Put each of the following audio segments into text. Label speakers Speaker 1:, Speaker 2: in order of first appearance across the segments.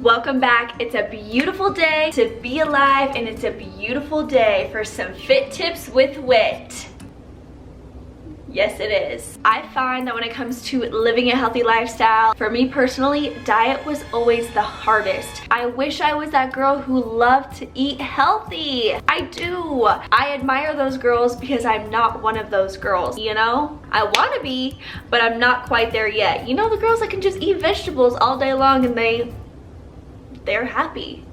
Speaker 1: Welcome back. It's a beautiful day to be alive, and it's a beautiful day for some fit tips with wit. Yes, it is. I find that when it comes to living a healthy lifestyle, for me personally, diet was always the hardest. I wish I was that girl who loved to eat healthy. I do. I admire those girls because I'm not one of those girls, you know? I want to be, but I'm not quite there yet. You know, the girls that can just eat vegetables all day long and they're happy.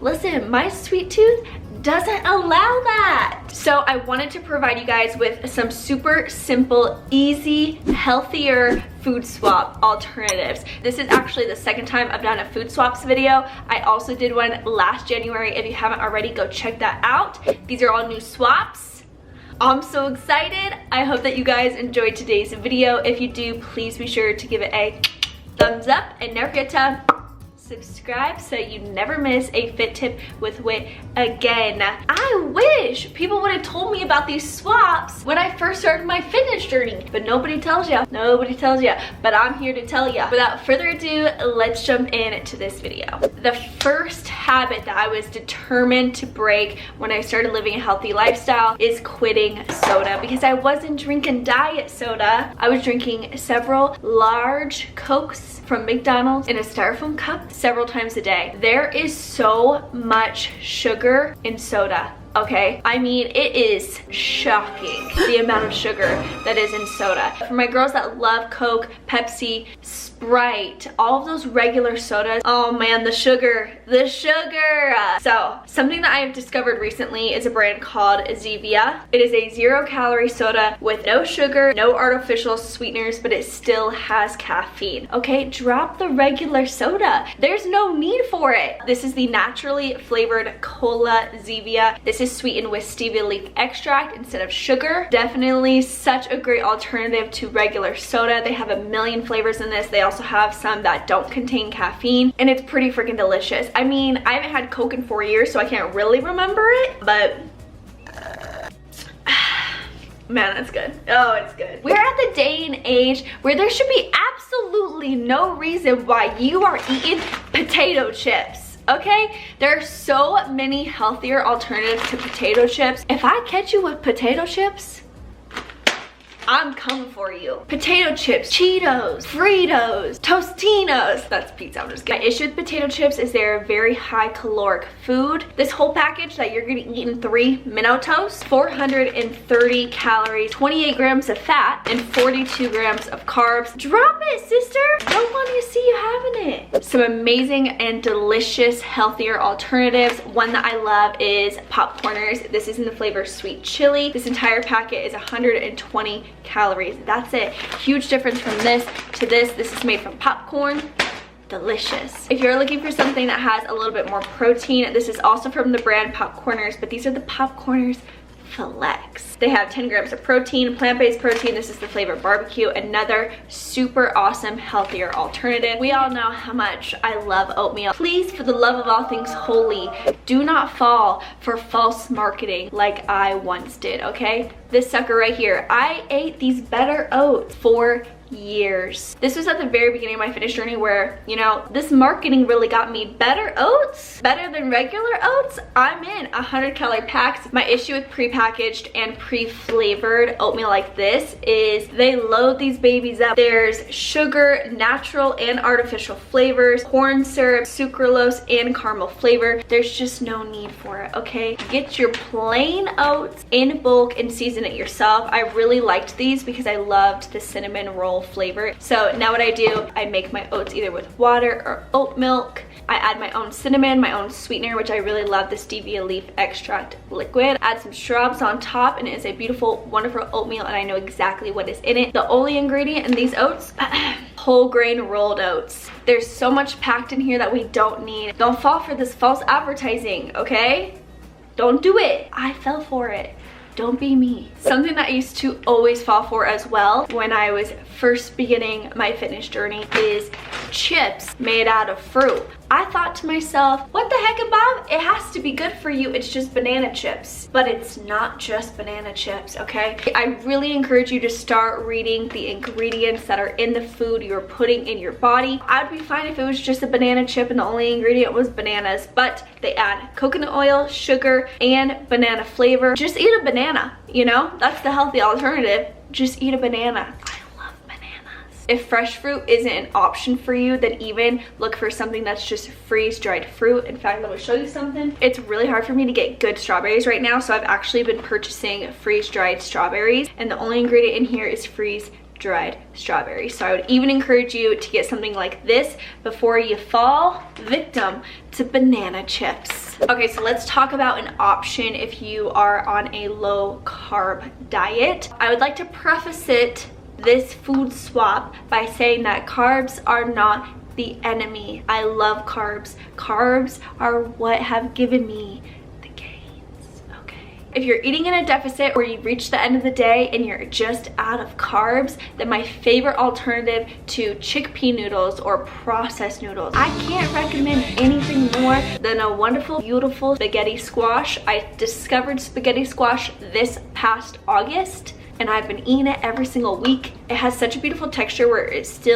Speaker 1: Listen, my sweet tooth doesn't allow that. So I wanted to provide you guys with some super simple, easy, healthier food swap alternatives. This is actually the second time I've done a food swaps video. I also did one last January. If you haven't already, go check that out. These are all new swaps. I'm so excited. I hope that you guys enjoyed today's video. If you do, please be sure to give it a thumbs up and never forget to subscribe so you never miss a fit tip with wit again. I wish people would have told me about these swaps when I first started my fitness journey, but nobody tells you. Nobody tells you, but I'm here to tell you. Without further ado, let's jump into this video. The first habit that I was determined to break when I started living a healthy lifestyle is quitting soda, because I wasn't drinking diet soda. I was drinking several large Cokes from McDonald's in a styrofoam cup several times a day. There is so much sugar in soda, okay? I mean, it is shocking the amount of sugar that is in soda. For my girls that love Coke, Pepsi, Sprite, all of those regular sodas, oh man, the sugar. So something that I have discovered recently is a brand called Zevia. It is a 0-calorie soda with no sugar, no artificial sweeteners, but it still has caffeine. Okay, drop the regular soda. There's no need for it. This is the naturally flavored Cola Zevia. This is sweetened with stevia leaf extract instead of sugar. Definitely such a great alternative to regular soda. They have a million flavors in this. They also have some that don't contain caffeine, and it's pretty freaking delicious. I mean, I haven't had Coke in 4 years, so I can't really remember it, but man, that's good. Oh, it's good. We're at the day and age where there should be absolutely no reason why you are eating potato chips. Okay, there are so many healthier alternatives to potato chips. If I catch you with potato chips, I'm coming for you. Potato chips, Cheetos, Fritos, Tostinos. That's pizza, I'm just kidding. My issue with potato chips is they're a very high caloric food. This whole package that you're gonna eat in 3 minnow toast, 430 calories, 28 grams of fat, and 42 grams of carbs. Drop it, sister. Don't want to see you having it. Some amazing and delicious, healthier alternatives. One that I love is Popcorners. This is in the flavor sweet chili. This entire packet is 120 calories. That's it. Huge difference from this to this. This is made from popcorn. Delicious. If you're looking for something that has a little bit more protein, this is also from the brand Popcorners, but these are the Popcorners Flex. They have 10 grams of protein, plant-based protein. This is the flavor barbecue, another super awesome, healthier alternative. We all know how much I love oatmeal. Please, for the love of all things holy, do not fall for false marketing like I once did, okay? This sucker right here. I ate these Better Oats for years. This was at the very beginning of my fitness journey where, you know, this marketing really got me. Better Oats? Better than regular oats? I'm in. 100-calorie packs. My issue with prepackaged and pre-flavored oatmeal like this is they load these babies up. There's sugar, natural and artificial flavors, corn syrup, sucralose, and caramel flavor. There's just no need for it, okay? Get your plain oats in bulk and season it yourself. I really liked these because I loved the cinnamon roll flavor. So now what I do, I make my oats either with water or oat milk. I add my own cinnamon, my own sweetener, which I really love, the stevia leaf extract liquid. Add some shrubs on top, and it is a beautiful, wonderful oatmeal, and I know exactly what is in it. The only ingredient in these oats, whole grain rolled oats. There's so much packed in here that we don't need. Don't fall for this false advertising, okay? Don't do it. I fell for it. Don't be me. Something that I used to always fall for as well when I was first beginning my fitness journey is chips made out of fruit. I thought to myself, what the heck, Bob? It has to be good for you. It's just banana chips. But it's not just banana chips, okay? I really encourage you to start reading the ingredients that are in the food you're putting in your body. I'd be fine if it was just a banana chip and the only ingredient was bananas, but they add coconut oil, sugar, and banana flavor. Just eat a banana, you know? That's the healthy alternative. Just eat a banana. If fresh fruit isn't an option for you, then even look for something that's just freeze-dried fruit. In fact, let me show you something. It's really hard for me to get good strawberries right now, so I've actually been purchasing freeze-dried strawberries, and the only ingredient in here is freeze-dried strawberries. So I would even encourage you to get something like this before you fall victim to banana chips. Okay, so let's talk about an option if you are on a low-carb diet. I would like to preface this food swap by saying that carbs are not the enemy. I love carbs. Carbs are what have given me the gains, okay? If you're eating in a deficit or you reach the end of the day and you're just out of carbs, then my favorite alternative to chickpea noodles or processed noodles. I can't recommend anything more than a wonderful, beautiful spaghetti squash. I discovered spaghetti squash this past August, and I've been eating it every single week. It has such a beautiful texture where it's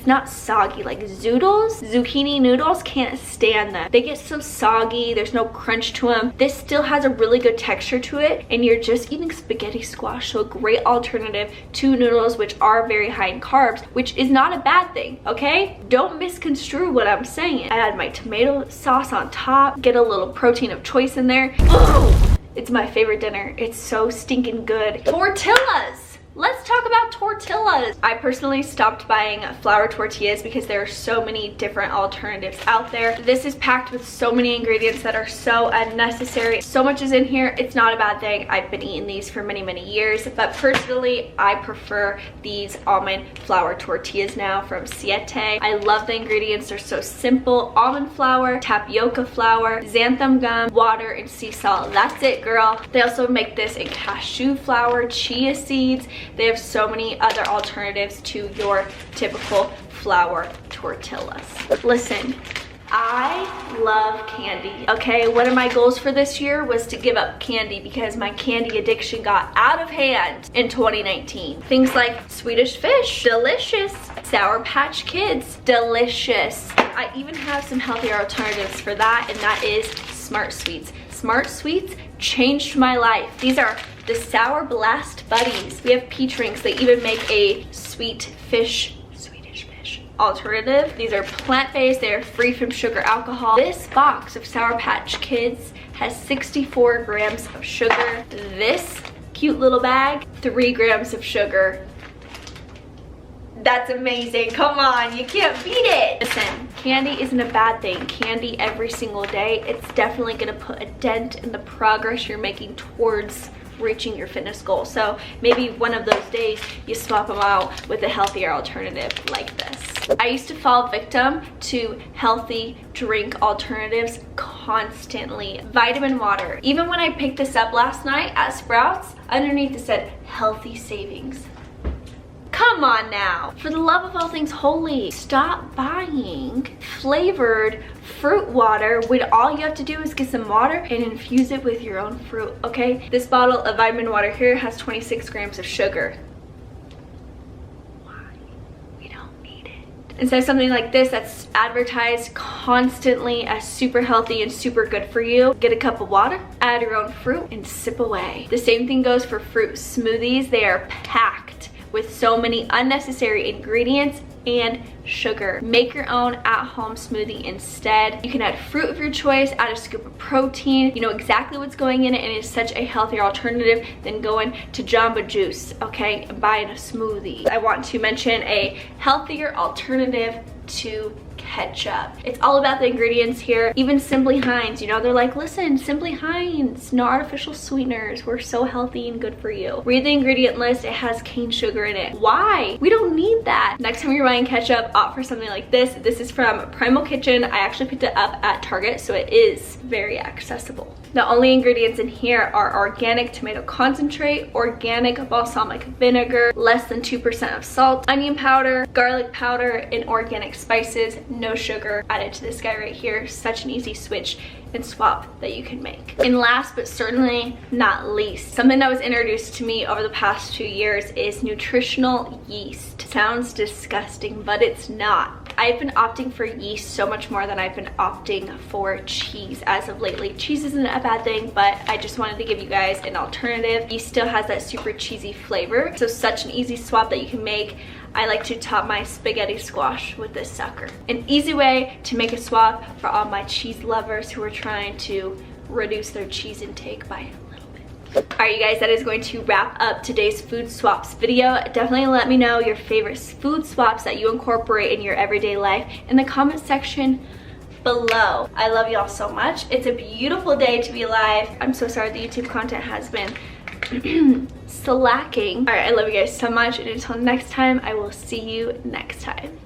Speaker 1: not soggy like zoodles. Zucchini noodles, can't stand them. They get so soggy, there's no crunch to them. This still has a really good texture to it, and you're just eating spaghetti squash, so a great alternative to noodles, which are very high in carbs, which is not a bad thing, okay? Don't misconstrue what I'm saying. I add my tomato sauce on top, get a little protein of choice in there. Ooh! It's my favorite dinner. It's so stinking good. Tortillas! Let's talk about tortillas. I personally stopped buying flour tortillas because there are so many different alternatives out there. This is packed with so many ingredients that are so unnecessary. So much is in here. It's not a bad thing. I've been eating these for many, many years, but personally, I prefer these almond flour tortillas now from Siete. I love the ingredients. They're so simple. Almond flour, tapioca flour, xanthan gum, water, and sea salt. That's it, girl. They also make this in cashew flour, chia seeds. They have so many other alternatives to your typical flour tortillas. Listen, I love candy, okay? One of my goals for this year was to give up candy because my candy addiction got out of hand in 2019. Things like Swedish Fish, delicious. Sour Patch Kids, delicious. I even have some healthier alternatives for that, and that is Smart Sweets. Smart Sweets changed my life. These are the Sour Blast Buddies. We have peach rings. They even make a Swedish Fish alternative. These are plant-based. They are free from sugar, alcohol. This box of Sour Patch Kids has 64 grams of sugar. This cute little bag, 3 grams of sugar. That's amazing. Come on, you can't beat it. Listen, candy isn't a bad thing. Candy every single day, it's definitely gonna put a dent in the progress you're making towards reaching your fitness goal. So maybe one of those days you swap them out with a healthier alternative like this. I used to fall victim to healthy drink alternatives constantly. Vitamin water. Even when I picked this up last night at Sprouts, underneath it said healthy savings. Come on now. For the love of all things holy, stop buying flavored fruit water when all you have to do is get some water and infuse it with your own fruit, okay? This bottle of vitamin water here has 26 grams of sugar. Why? We don't need it. Instead of something like this that's advertised constantly as super healthy and super good for you, get a cup of water, add your own fruit, and sip away. The same thing goes for fruit smoothies. They are packed with so many unnecessary ingredients and sugar. Make your own at-home smoothie instead. You can add fruit of your choice, add a scoop of protein. You know exactly what's going in it, and it's such a healthier alternative than going to Jamba Juice, okay, and buying a smoothie. I want to mention a healthier alternative to ketchup. It's all about the ingredients here. Even Simply Heinz, you know, they're like, listen, Simply Heinz, no artificial sweeteners, we're so healthy and good for you. Read the ingredient list, it has cane sugar in it. Why? We don't need that. Next time you're buying ketchup, opt for something like this. This is from Primal Kitchen. I actually picked it up at Target, so it is very accessible. The only ingredients in here are organic tomato concentrate, organic balsamic vinegar, less than 2% of salt, onion powder, garlic powder, and organic spices. No sugar added to this guy right here. Such an easy switch and swap that you can make. And last but certainly not least, something that was introduced to me over the past 2 years is nutritional yeast. Sounds disgusting, but it's not. I've been opting for yeast so much more than I've been opting for cheese as of lately. Cheese isn't a bad thing, but I just wanted to give you guys an alternative. Yeast still has that super cheesy flavor, so such an easy swap that you can make. I like to top my spaghetti squash with this sucker. An easy way to make a swap for all my cheese lovers who are trying to reduce their cheese intake by a little bit. Alright, you guys, that is going to wrap up today's food swaps video. Definitely let me know your favorite food swaps that you incorporate in your everyday life in the comment section below. I love y'all so much. It's a beautiful day to be alive. I'm so sorry the YouTube content has been slacking. All right, I love you guys so much, and until next time, I will see you next time.